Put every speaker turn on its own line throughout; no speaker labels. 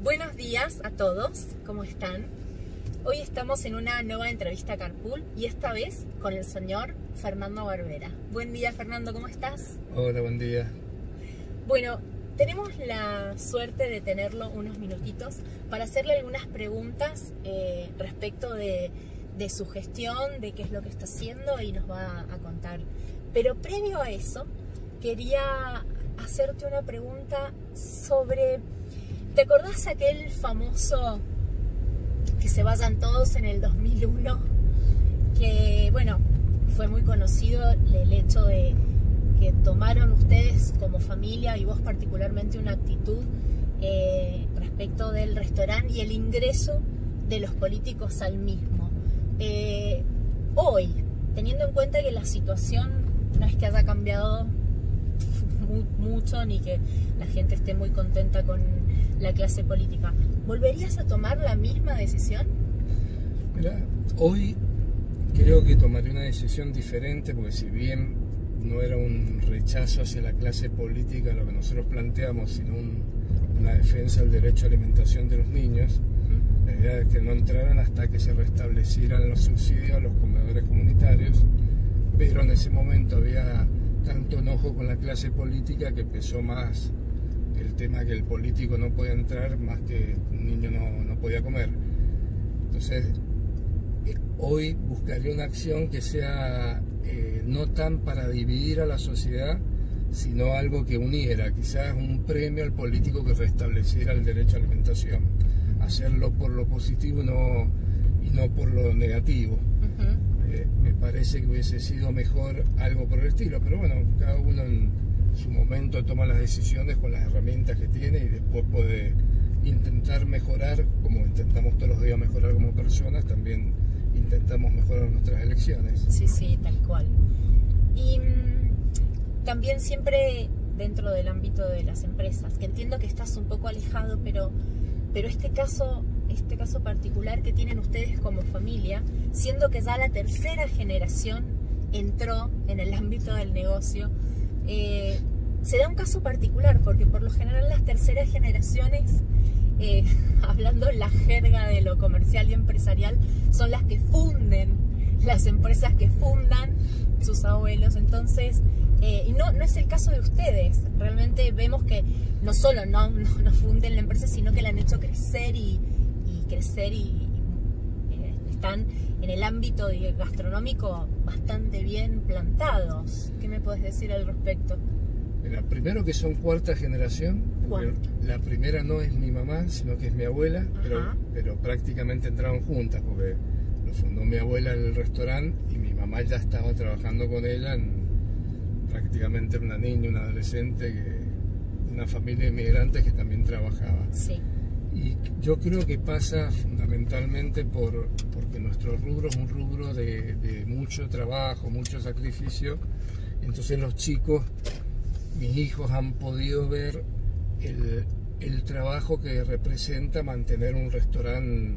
Buenos días a todos, ¿cómo están? Hoy estamos en una nueva entrevista Carpool y esta vez con el señor Fernando Barbera. Buen día, Fernando, ¿cómo estás?
Hola, buen día.
Bueno, tenemos la suerte de tenerlo unos minutitos para hacerle algunas preguntas respecto de su gestión, de qué es lo que está haciendo y nos va a contar. Pero previo a eso, quería hacerte una pregunta sobre... ¿Te acordás aquel famoso que se vayan todos en el 2001? Que, bueno, fue muy conocido el hecho de que tomaron ustedes como familia y vos particularmente una actitud respecto del restaurante y el ingreso de los políticos al mismo. Hoy, teniendo en cuenta que la situación no es que haya cambiado mucho ni que la gente esté muy contenta con la clase política, ¿volverías a tomar la misma decisión?
Mira, hoy creo que tomaré una decisión diferente, porque si bien no era un rechazo hacia la clase política lo que nosotros planteamos, sino una defensa del derecho a alimentación de los niños, la idea es que no entraran hasta que se restablecieran los subsidios a los comedores comunitarios, pero en ese momento había tanto enojo con la clase política que pesó más el tema que el político no podía entrar más que un niño no podía comer. Entonces, hoy buscaría una acción que sea no tan para dividir a la sociedad, sino algo que uniera, quizás un premio al político que restableciera el derecho a alimentación, hacerlo por lo positivo y no por lo negativo. Me parece que hubiese sido mejor algo por el estilo, pero bueno, cada uno en su momento toma las decisiones con las herramientas que tiene y después puede intentar mejorar, como intentamos todos los días mejorar como personas, también intentamos mejorar nuestras elecciones.
Sí, sí, tal cual. Y también siempre dentro del ámbito de las empresas, que entiendo que estás un poco alejado, pero este caso particular que tienen ustedes como familia, siendo que ya la tercera generación entró en el ámbito del negocio, se da un caso particular porque por lo general las terceras generaciones, hablando en la jerga de lo comercial y empresarial, son las que funden las empresas que fundan sus abuelos. Entonces, y no es el caso de ustedes. Realmente vemos que no solo no funden la empresa, sino que la han hecho crecer y están en el ámbito gastronómico bastante bien plantados. ¿Qué me podés decir al respecto?
Mira, primero que son cuarta generación. La primera no es mi mamá, sino que es mi abuela, pero prácticamente entraron juntas, porque lo fundó mi abuela en el restaurante y mi mamá ya estaba trabajando con ella, prácticamente una niña, una adolescente, una familia de inmigrantes que también trabajaba.
Sí.
Y yo creo que pasa fundamentalmente porque nuestro rubro es un rubro de mucho trabajo, mucho sacrificio. Entonces los chicos, mis hijos, han podido ver el trabajo que representa mantener un restaurante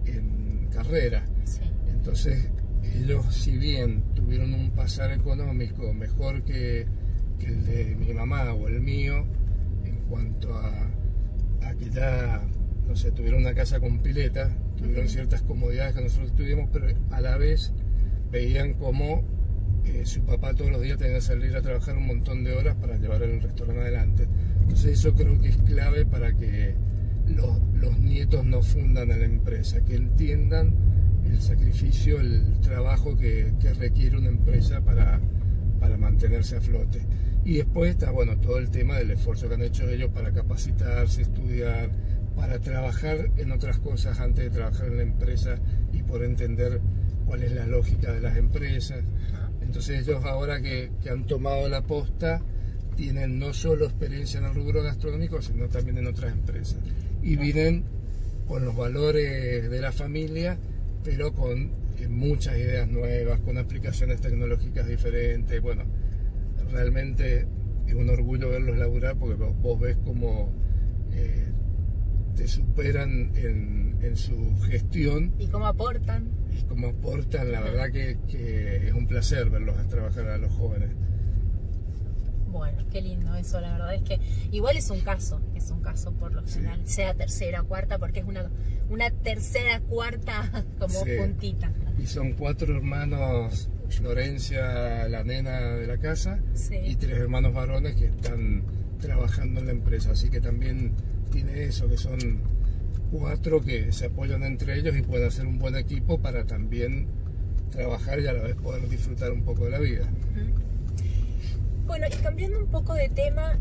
en carrera. Sí. Entonces ellos, si bien tuvieron un pasar económico mejor que el de mi mamá o el mío, en cuanto a que ya, no sé, tuvieron una casa con pileta, tuvieron ciertas comodidades que nosotros tuvimos, pero a la vez veían como su papá todos los días tenía que salir a trabajar un montón de horas para llevar el restaurante adelante. Entonces eso creo que es clave para que los nietos no fundan a la empresa, que entiendan el sacrificio, el trabajo que requiere una empresa para mantenerse a flote. Y después está, bueno, todo el tema del esfuerzo que han hecho ellos para capacitarse, estudiar, para trabajar en otras cosas antes de trabajar en la empresa y por entender cuál es la lógica de las empresas. Entonces ellos ahora que han tomado la posta tienen no solo experiencia en el rubro gastronómico, sino también en otras empresas. Y vienen con los valores de la familia, pero con muchas ideas nuevas, con aplicaciones tecnológicas diferentes. Bueno, realmente es un orgullo verlos laburar, porque vos ves cómo te superan en su gestión.
¿Y cómo aportan?
La verdad que es un placer verlos trabajar a los jóvenes.
Bueno, qué lindo eso, la verdad es que igual es un caso por lo general, sí. Sea tercera, cuarta, porque es una tercera, cuarta como sí. Puntita.
Y son 4 hermanos, Florencia, la nena de la casa, sí. Y 3 hermanos varones que están trabajando en la empresa, así que también tiene eso, que son 4 que se apoyan entre ellos y pueden hacer un buen equipo para también trabajar y a la vez poder disfrutar un poco de la vida.
Bueno, y cambiando un poco de tema,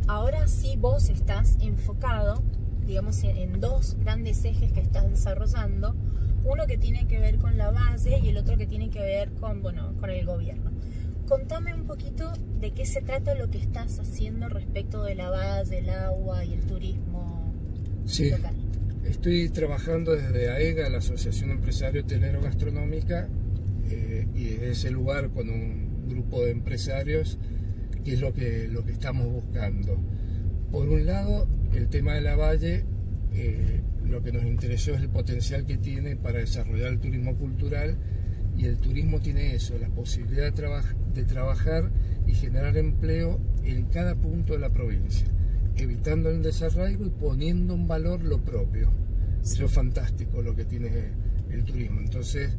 ahora sí vos estás enfocado, digamos, en 2 grandes ejes que estás desarrollando, uno que tiene que ver con la base y el otro que tiene que ver con el gobierno. Contame un poquito de qué se trata lo que estás haciendo respecto de la base, el agua y el turismo local.
Estoy trabajando desde AEGA, la Asociación Empresario Hotelero Gastronómica, y desde ese lugar con un grupo de empresarios, que es lo que estamos buscando. Por un lado, el tema de la Valle, lo que nos interesó es el potencial que tiene para desarrollar el turismo cultural, y el turismo tiene eso, la posibilidad de trabajar y generar empleo en cada punto de la provincia, evitando el desarraigo y poniendo en valor lo propio. Eso es fantástico lo que tiene el turismo. Entonces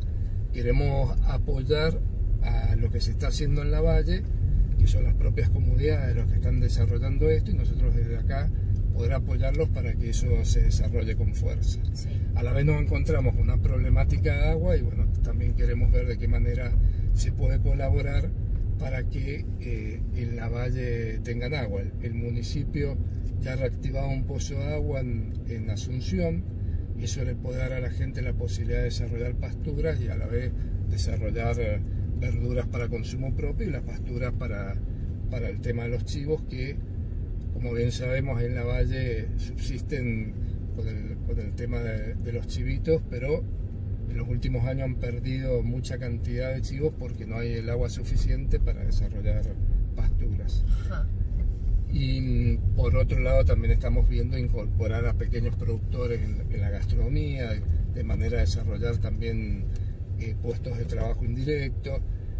queremos apoyar a lo que se está haciendo en la Valle, que son las propias comunidades los que están desarrollando esto, y nosotros desde acá poder apoyarlos para que eso se desarrolle con fuerza. Sí. A la vez nos encontramos con una problemática de agua y bueno, también queremos ver de qué manera se puede colaborar para que en la Valle tengan agua. El municipio ya ha reactivado un pozo de agua en Asunción, y eso le puede dar a la gente la posibilidad de desarrollar pasturas y a la vez desarrollar verduras para consumo propio y las pasturas para el tema de los chivos, que como bien sabemos en la Valle subsisten con el tema de los chivitos, pero en los últimos años han perdido mucha cantidad de chivos porque no hay el agua suficiente para desarrollar pasturas. Ajá. Y por otro lado también estamos viendo incorporar a pequeños productores en la gastronomía, de manera a desarrollar también puestos de trabajo indirectos.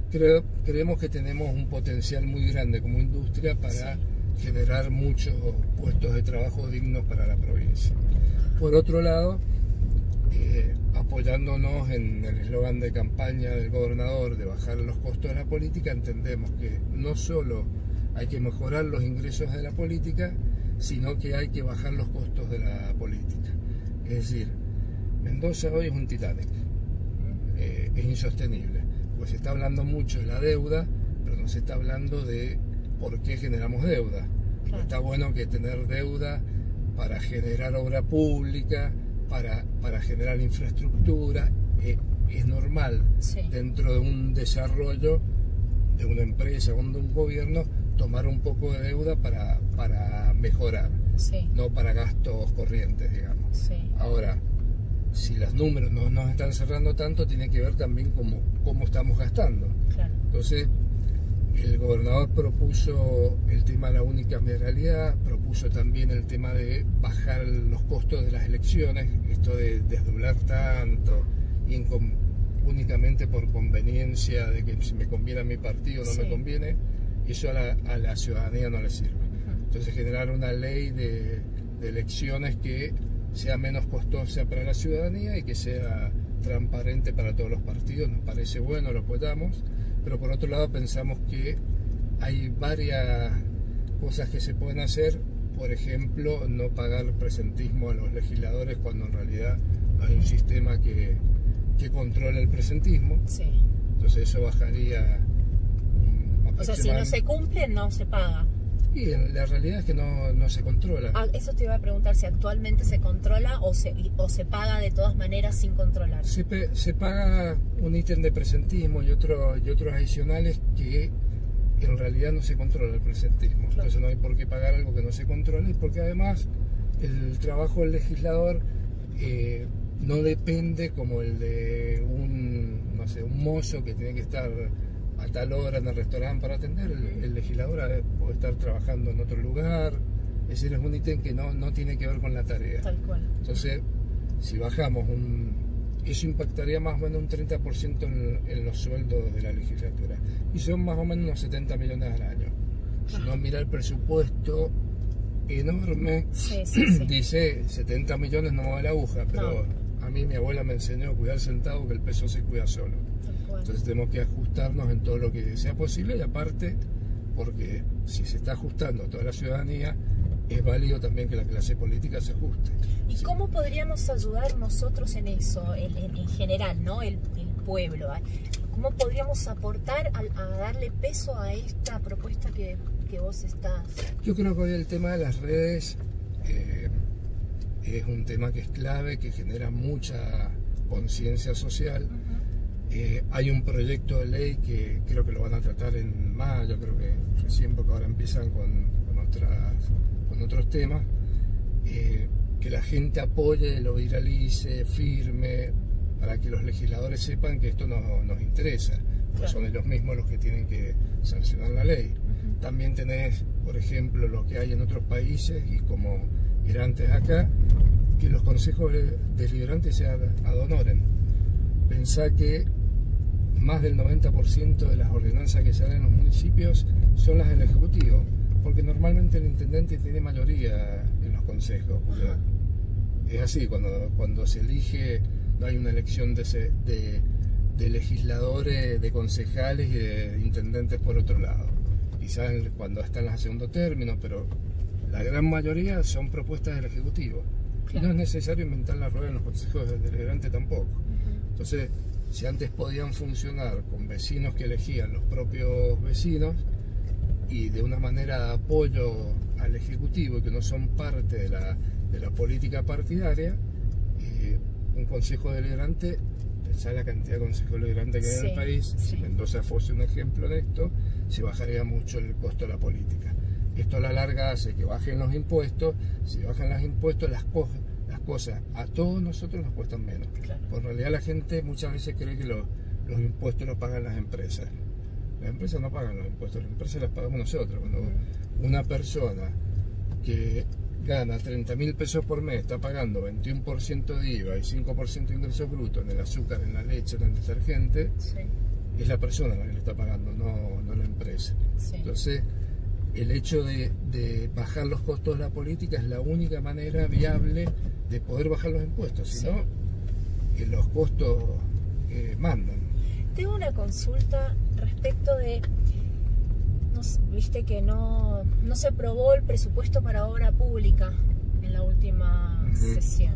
Creemos que tenemos un potencial muy grande como industria para generar muchos puestos de trabajo dignos para la provincia. Por otro lado, apoyándonos en el eslogan de campaña del gobernador de bajar los costos de la política, entendemos que no solo hay que mejorar los ingresos de la política, sino que hay que bajar los costos de la política. Es decir, Mendoza hoy es un Titanic, es insostenible, pues se está hablando mucho de la deuda, pero no se está hablando de por qué generamos deuda. Claro. Está bueno que tener deuda para generar obra pública, para generar infraestructura, es normal dentro de un desarrollo de una empresa o de un gobierno tomar un poco de deuda para mejorar, no para gastos corrientes, digamos. Ahora, si los números no nos están cerrando tanto, tiene que ver también cómo estamos gastando. Claro. Entonces, el gobernador propuso el tema de la unicameralidad, propuso también el tema de bajar los costos de las elecciones, esto de desdoblar tanto y únicamente por conveniencia de que si me conviene a mi partido no me conviene, eso a la ciudadanía no le sirve. Entonces generar una ley de elecciones que sea menos costosa para la ciudadanía y que sea transparente para todos los partidos, nos parece bueno, lo apoyamos, pero por otro lado pensamos que hay varias cosas que se pueden hacer, por ejemplo, no pagar presentismo a los legisladores cuando en realidad no hay un sistema que controla el presentismo. Entonces eso bajaría
o sea, si no se cumple, no se paga.
Y la realidad es que no se controla.
Eso te iba a preguntar, si actualmente se controla o se paga de todas maneras sin controlar.
Se paga un ítem de presentismo y otros adicionales que en realidad no se controla el presentismo. Claro. Entonces no hay por qué pagar algo que no se controla, y porque además el trabajo del legislador no depende como el de un mozo que tiene que estar a tal hora en el restaurante para atender. El legislador puede estar trabajando en otro lugar, es decir, es un ítem que no tiene que ver con la tarea.
Tal cual.
Entonces, si bajamos eso impactaría más o menos un 30% en los sueldos de la legislatura, y son más o menos unos 70 millones al año. Si uno mira el presupuesto enorme, dice 70 millones no mueve la aguja, pero a mí mi abuela me enseñó a cuidar sentado, que el peso se cuida solo. Entonces tenemos que ajustarnos en todo lo que sea posible, y aparte, porque si se está ajustando a toda la ciudadanía, es válido también que la clase política se ajuste.
¿Y cómo podríamos ayudar nosotros en eso, en general, ¿no? El pueblo? ¿Cómo podríamos aportar a darle peso a esta propuesta que vos estás?
Yo creo que hoy el tema de las redes es un tema que es clave, que genera mucha conciencia social. Hay un proyecto de ley que creo que lo van a tratar en mayo, creo que recién, porque ahora empiezan con otros temas, que la gente apoye, lo viralice, firme, para que los legisladores sepan que esto nos interesa, porque son ellos mismos los que tienen que sancionar la ley. También tenés, por ejemplo, lo que hay en otros países, y como era antes acá, que los consejos deliberantes se ad honorem. Pensá que más del 90% de las ordenanzas que salen en los municipios son las del Ejecutivo, porque normalmente el intendente tiene mayoría en los consejos. Es así, cuando se elige, no hay una elección de legisladores, de concejales y de intendentes por otro lado. Quizás cuando están las de segundo término, pero la gran mayoría son propuestas del Ejecutivo. Y no es necesario inventar la rueda en los consejos deliberantes tampoco. Entonces, si antes podían funcionar con vecinos que elegían los propios vecinos, y de una manera de apoyo al Ejecutivo, y que no son parte de la política partidaria, un consejo deliberante, pensá la cantidad de consejos deliberantes que hay en el país, si Mendoza fuese un ejemplo de esto, se bajaría mucho el costo de la política. Esto a la larga hace que bajen los impuestos. Si bajan los impuestos, las cosas a todos nosotros nos cuestan menos. Por en realidad la gente muchas veces cree que los impuestos los pagan las empresas. Las empresas no pagan los impuestos, las empresas las pagamos nosotros. Cuando una persona que gana 30.000 pesos por mes está pagando 21% de IVA y 5% de ingresos brutos en el azúcar, en la leche, en el detergente, es la persona la que le está pagando, no la empresa. Entonces, el hecho de bajar los costos de la política es la única manera viable de poder bajar los impuestos, si no, los costos mandan.
Tengo una consulta respecto de, viste que no se aprobó el presupuesto para obra pública en la última sesión.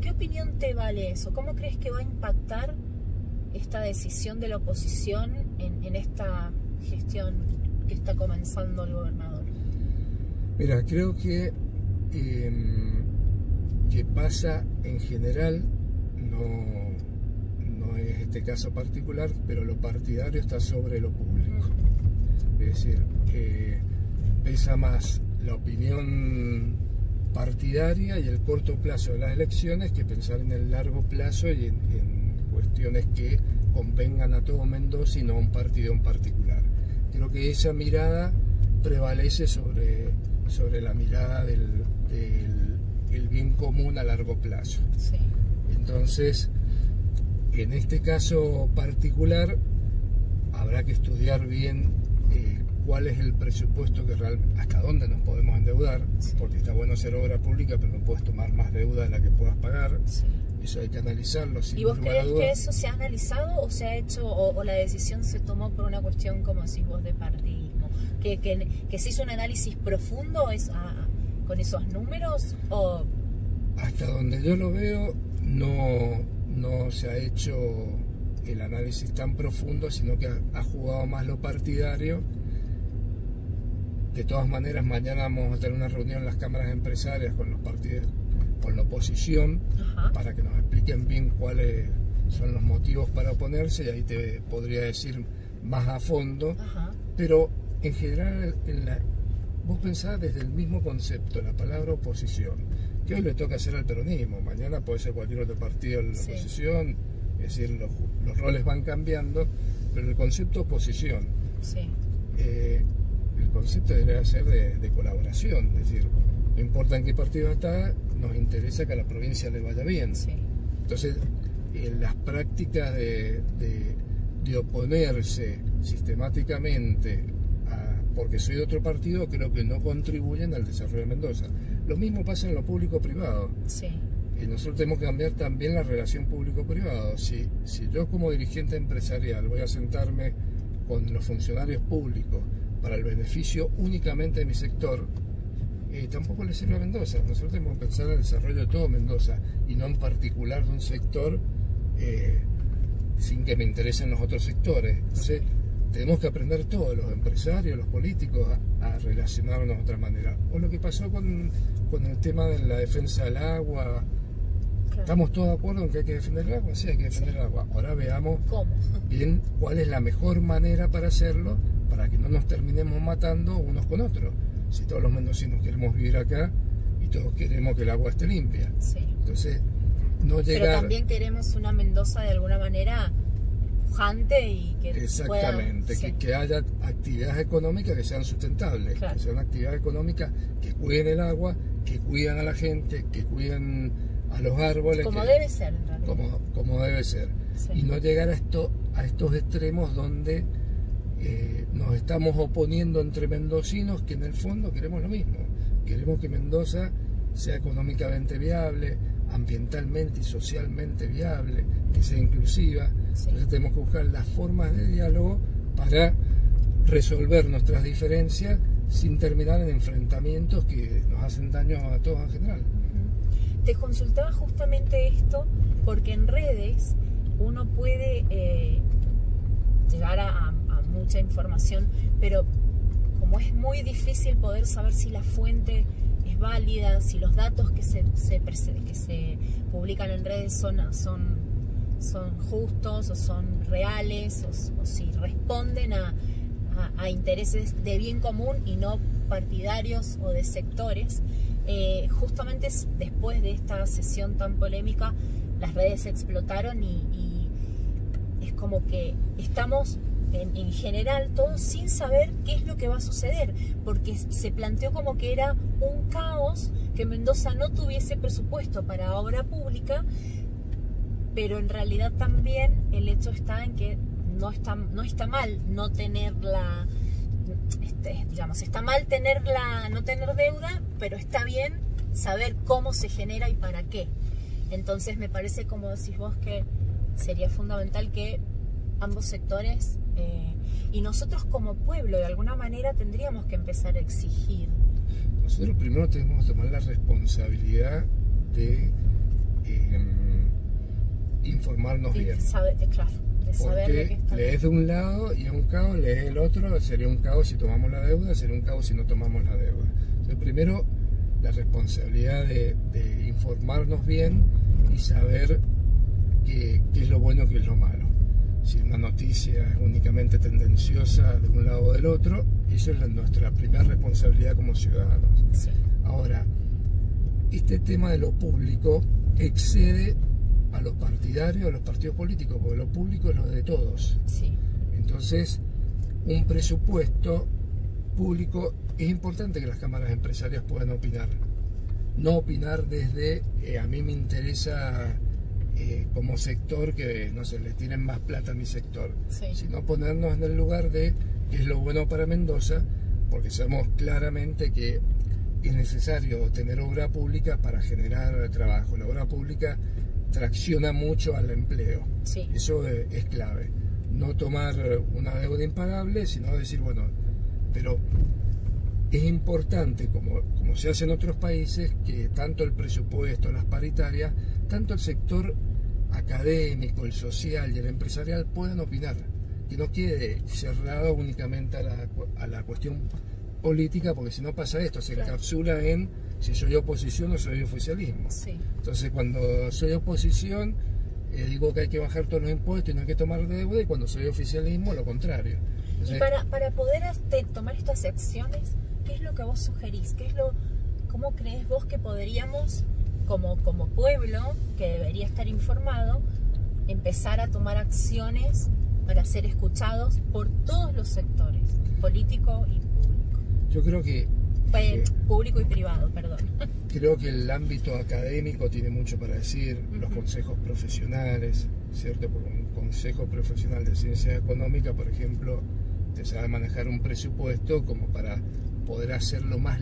¿Qué opinión te vale eso? ¿Cómo crees que va a impactar esta decisión de la oposición en esta gestión que está comenzando el gobernador?
Mira, creo que pasa en general, no es este caso particular, pero lo partidario está sobre lo público. Es decir, pesa más la opinión partidaria y el corto plazo de las elecciones que pensar en el largo plazo y en cuestiones que convengan a todo Mendoza y no a un partido en particular. Creo que esa mirada prevalece sobre la mirada del bien común a largo plazo. Entonces, en este caso particular, habrá que estudiar bien cuál es el presupuesto que realmente, hasta dónde nos podemos endeudar, porque está bueno hacer obra pública, pero no puedes tomar más deuda de la que puedas pagar. Eso hay que analizarlo.
¿Y vos crees que eso se ha analizado o se ha hecho, o la decisión se tomó por una cuestión, como decís vos, de partidismo? ¿Que se hizo un análisis profundo con esos números? ¿O?
Hasta donde yo lo veo, no se ha hecho el análisis tan profundo, sino que ha jugado más lo partidario. De todas maneras, mañana vamos a tener una reunión en las cámaras empresarias con los partidos, con la oposición, para que nos expliquen bien cuáles son los motivos para oponerse, y ahí te podría decir más a fondo. Pero en general, vos pensás desde el mismo concepto, la palabra oposición, que hoy le toca hacer al peronismo, mañana puede ser cualquier otro partido en la oposición, es decir, los roles van cambiando, pero el concepto oposición, el concepto debería ser de colaboración, es decir, no importa en qué partido está, nos interesa que a la provincia le vaya bien. Entonces, las prácticas de oponerse sistemáticamente porque soy de otro partido, creo que no contribuyen al desarrollo de Mendoza. Lo mismo pasa en lo público-privado.
Sí.
Y nosotros tenemos que cambiar también la relación público-privado. Si yo como dirigente empresarial voy a sentarme con los funcionarios públicos para el beneficio únicamente de mi sector, tampoco le sirve a Mendoza. Nosotros tenemos que pensar en el desarrollo de todo Mendoza y no en particular de un sector sin que me interesen los otros sectores. Entonces tenemos que aprender todos, los empresarios, los políticos, a relacionarnos de otra manera. O lo que pasó con el tema de la defensa del agua. Claro. ¿Estamos todos de acuerdo en que hay que defender el agua? Sí, hay que defender el agua. Ahora veamos bien cuál es la mejor manera para hacerlo, para que no nos terminemos matando unos con otros. Si todos los mendocinos queremos vivir acá y todos queremos que el agua esté limpia.
Sí.
Entonces, no llegar...
Pero también queremos una Mendoza de alguna manera pujante y que
exactamente,
pueda,
que haya actividades económicas que sean sustentables,
claro.
Que sean actividades económicas que cuiden el agua, que cuiden a la gente, que cuiden a los árboles.
Como debe ser, en realidad.
Como debe ser. Sí. Y no llegar a estos extremos donde nos estamos oponiendo entre mendocinos que en el fondo queremos lo mismo. Queremos que Mendoza sea económicamente viable, ambientalmente y socialmente viable, que sea inclusiva. Sí. Entonces tenemos que buscar las formas de diálogo para resolver nuestras diferencias sin terminar en enfrentamientos que nos hacen daño a todos en general.
Te consultaba justamente esto porque en redes uno puede llegar a mucha información, pero como es muy difícil poder saber si la fuente es válida, si los datos que se publican en redes son justos o son reales o si responden a intereses de bien común y no partidarios o de sectores. Justamente después de esta sesión tan polémica las redes explotaron y es como que estamos en general todos sin saber qué es lo que va a suceder, porque se planteó como que era un caos, que Mendoza no tuviese presupuesto para obra pública, pero en realidad también el hecho está en que no está mal no tenerla, digamos, está mal no tener deuda, pero está bien saber cómo se genera y para qué. Entonces me parece, como decís vos, que sería fundamental que ambos sectores y nosotros como pueblo de alguna manera tendríamos que empezar a exigir.
Nosotros primero tenemos que tomar la responsabilidad de informarnos bien.
Claro, de saber
porque
lo que está
lees de un lado y es un caos, lees el otro, sería un caos si tomamos la deuda, sería un caos si no tomamos la deuda. Entonces primero la responsabilidad de informarnos bien y saber qué es lo bueno y qué es lo malo. Si una noticia es únicamente tendenciosa de un lado o del otro, eso es nuestra primera responsabilidad como ciudadanos.
Sí.
Ahora, este tema de lo público excede a los partidarios, a los partidos políticos, porque lo público es lo de todos.
Sí.
Entonces, un presupuesto público, es importante que las cámaras empresarias puedan opinar. No opinar desde, a mí me interesa como sector que, no sé, le tienen más plata a mi sector,
sí.
Sino ponernos en el lugar de qué es lo bueno para Mendoza, porque sabemos claramente que es necesario tener obra pública para generar trabajo. La obra pública tracciona mucho al empleo.
Sí.
Eso es clave. No tomar una deuda impagable, sino decir, bueno, pero es importante, como se hace en otros países, que tanto el presupuesto, las paritarias, tanto el sector académico, el social y el empresarial puedan opinar, que no quede cerrado únicamente a la cuestión política, porque si no pasa esto, se encapsula en si soy oposición o soy oficialismo.
Sí.
Entonces cuando soy oposición digo que hay que bajar todos los impuestos y no hay que tomar deuda, y cuando soy oficialismo lo contrario. Entonces,
y para poder tomar estas acciones, ¿qué es lo que vos sugerís? ¿Cómo crees vos que podríamos, como pueblo que debería estar informado, empezar a tomar acciones para ser escuchados por todos los sectores, político y público?
Yo creo que
público y privado, perdón.
Creo que el ámbito académico tiene mucho para decir, los consejos profesionales, ¿cierto? Porque un consejo profesional de ciencia económica, por ejemplo, te sabe manejar un presupuesto como para poder hacerlo más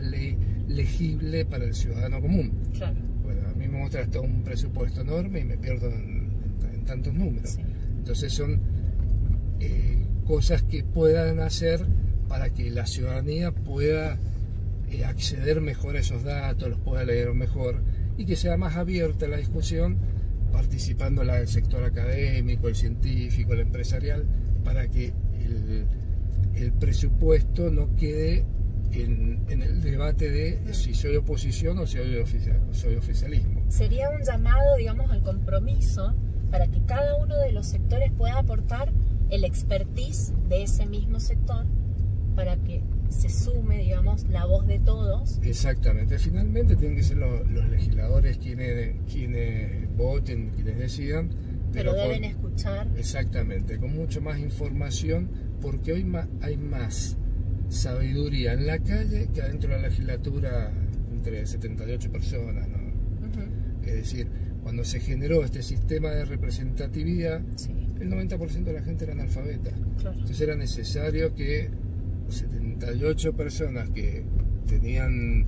legible para el ciudadano común.
Claro.
Bueno, a mí me muestra hasta un presupuesto enorme y me pierdo en tantos números.
Sí.
Entonces son cosas que puedan hacer para que la ciudadanía pueda acceder mejor a esos datos, los pueda leer mejor y que sea más abierta la discusión, participando el sector académico, el científico, el empresarial, para que el presupuesto no quede en el debate de si soy oposición o si soy oficialismo.
Sería un llamado, digamos, al compromiso para que cada uno de los sectores pueda aportar el expertise de ese mismo sector para que se sume, digamos, la voz de todos.
Exactamente. Finalmente tienen que ser los legisladores quienes voten, quienes decidan.
Pero deben escuchar.
Exactamente, con mucho más información, porque hoy hay más sabiduría en la calle que adentro de la legislatura entre 78 personas, ¿no? Es decir, cuando se generó este sistema de representatividad,
sí,
el 90% de la gente era analfabeta.
Claro.
Entonces era necesario que 78 personas que tenían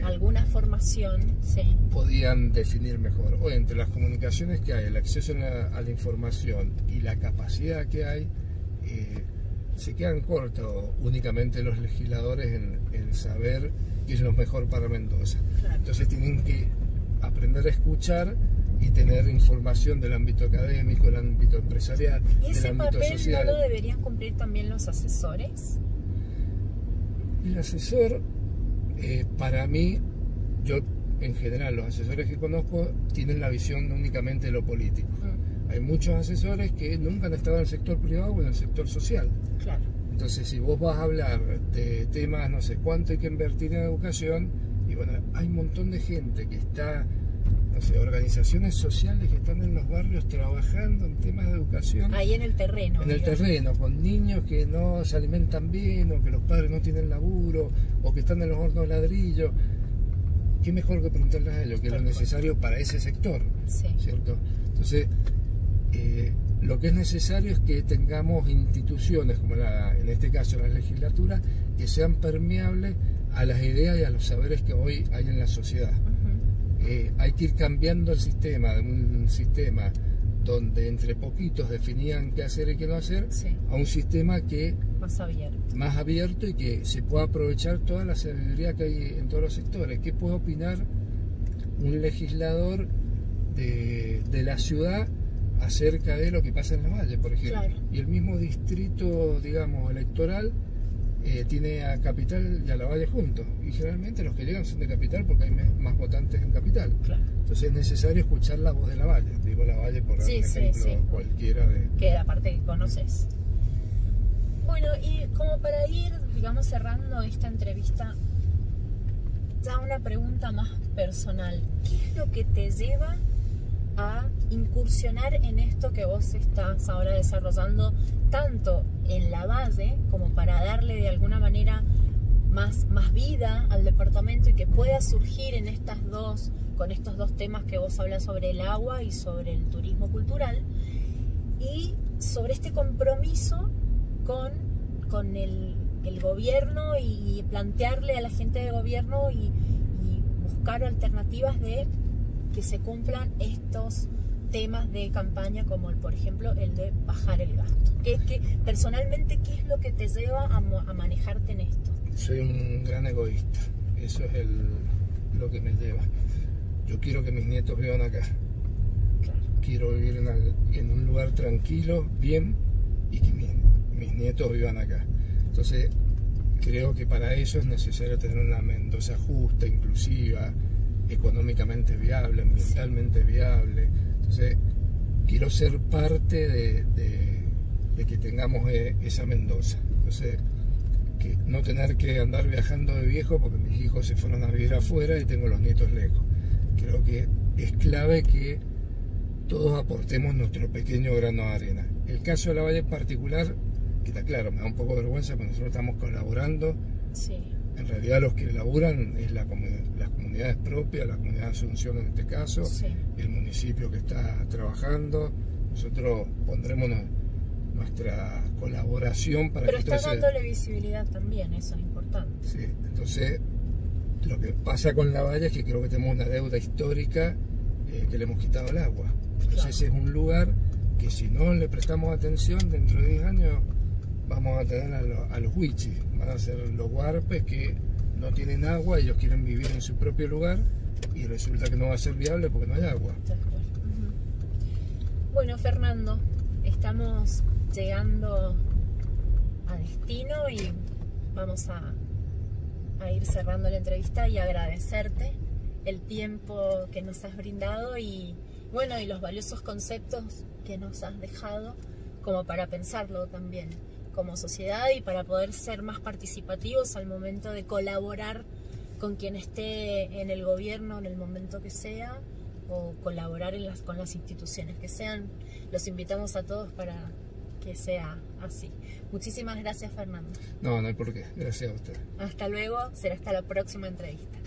alguna formación, sí,
podían definir mejor. Hoy, entre las comunicaciones que hay, el acceso a la información y la capacidad que hay, se quedan cortos únicamente los legisladores en saber qué es lo mejor para Mendoza.
Claro.
Entonces tienen que aprender a escuchar y tener información del ámbito académico, del ámbito empresarial,
¿y ese
del ámbito
papel
social.
no lo deberían cumplir también los asesores?
El asesor, para mí, yo en general, los asesores que conozco tienen la visión únicamente de lo político. Hay muchos asesores que nunca han estado en el sector privado o en el sector social.
Claro.
Entonces, si vos vas a hablar de temas, no sé cuánto hay que invertir en educación, y bueno, hay un montón de gente que está, no sé, organizaciones sociales que están en los barrios trabajando en temas de educación.
Ahí en el terreno.
En el terreno, con niños que no se alimentan bien, o que los padres no tienen laburo, o que están en los hornos de ladrillo. ¿Qué mejor que preguntarles a ellos qué es lo necesario para ese sector?
Sí.
¿Cierto? Entonces, lo que es necesario es que tengamos instituciones, como en este caso la legislatura, que sean permeables a las ideas y a los saberes que hoy hay en la sociedad. Hay que ir cambiando el sistema, de un sistema donde entre poquitos definían qué hacer y qué no hacer,
sí,
a un sistema que
más
abierto y que se pueda aprovechar toda la sabiduría que hay en todos los sectores. ¿Qué puede opinar un legislador de la ciudad acerca de lo que pasa en la Valle, por ejemplo?
Claro.
Y el mismo distrito, digamos, electoral tiene a Capital y a la Valle juntos, y generalmente los que llegan son de Capital porque hay más votantes en Capital.
Claro.
Entonces es necesario escuchar la voz de la Valle. Digo la Valle por dar un ejemplo cualquiera de...
Que aparte que conoces. Bueno, y como para ir, digamos, cerrando esta entrevista, ya una pregunta más personal. ¿Qué es lo que te lleva a incursionar en esto que vos estás ahora desarrollando, tanto en la Valle como para darle de alguna manera más vida al departamento y que pueda surgir con estos dos temas que vos hablas sobre el agua y sobre el turismo cultural, y sobre este compromiso con el gobierno y plantearle a la gente de gobierno y buscar alternativas de que se cumplan estos temas de campaña, como por ejemplo el de bajar el gasto? Personalmente, ¿qué es lo que te lleva a manejarte en esto?
Soy un gran egoísta, eso es lo que me lleva. Yo quiero que mis nietos vivan acá.
Claro.
Quiero vivir en un lugar tranquilo, bien, y que mis nietos vivan acá. Entonces creo que para eso es necesario tener una Mendoza justa, inclusiva, económicamente viable, ambientalmente viable. Entonces quiero ser parte de que tengamos esa Mendoza. Entonces, que no tener que andar viajando de viejo porque mis hijos se fueron a vivir afuera y tengo los nietos lejos. Creo que es clave que todos aportemos nuestro pequeño grano de arena. El caso de la Valle en particular, que está claro, me da un poco de vergüenza porque nosotros estamos colaborando.
Sí.
En realidad los que laburan es las comunidades propias, la comunidad de Asunción en este caso, sí, el municipio que está trabajando. Nosotros pondremos nuestra colaboración para
Pero
que
está dándole visibilidad también, eso es importante.
Sí, entonces lo que pasa con la valla es que creo que tenemos una deuda histórica que le hemos quitado el agua. Entonces
Claro.
ese es un lugar que si no le prestamos atención, dentro de 10 años vamos a tener a los huichis, van a ser los huarpes que no tienen agua, ellos quieren vivir en su propio lugar y resulta que no va a ser viable porque no hay agua.
Bueno, Fernando, estamos llegando a destino y vamos a ir cerrando la entrevista y agradecerte el tiempo que nos has brindado y bueno, y los valiosos conceptos que nos has dejado como para pensarlo también como sociedad y para poder ser más participativos al momento de colaborar con quien esté en el gobierno en el momento que sea o colaborar con las instituciones que sean. Los invitamos a todos para que sea así. Muchísimas gracias, Fernando.
No hay por qué. Gracias a usted.
Hasta luego, será hasta la próxima entrevista.